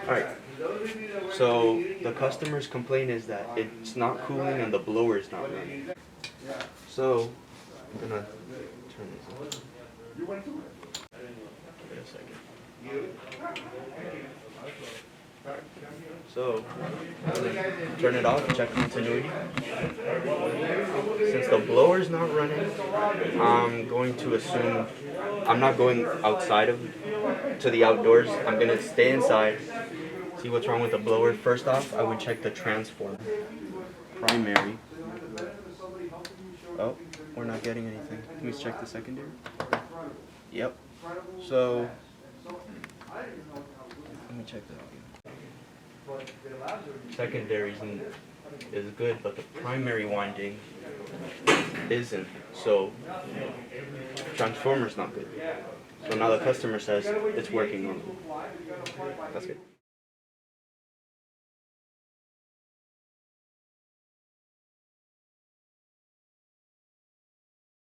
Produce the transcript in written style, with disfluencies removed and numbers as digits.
Alright, so the customer's complaint is that it's not cooling and the blower is not running. So, I'm gonna turn this on. Wait a second. So, I'm gonna turn it off, check continuity. Since the blower's not running, I'm going to assume I'm not going outside to the outdoors. I'm gonna stay inside, see what's wrong with the blower. First off, I would check the transformer. Primary. Oh, we're not getting anything. Can we check the secondary? Yep. So, let me check that out. Secondary is good, but the primary winding isn't. So, transformer's not good. So now the customer says it's working normally. That's good.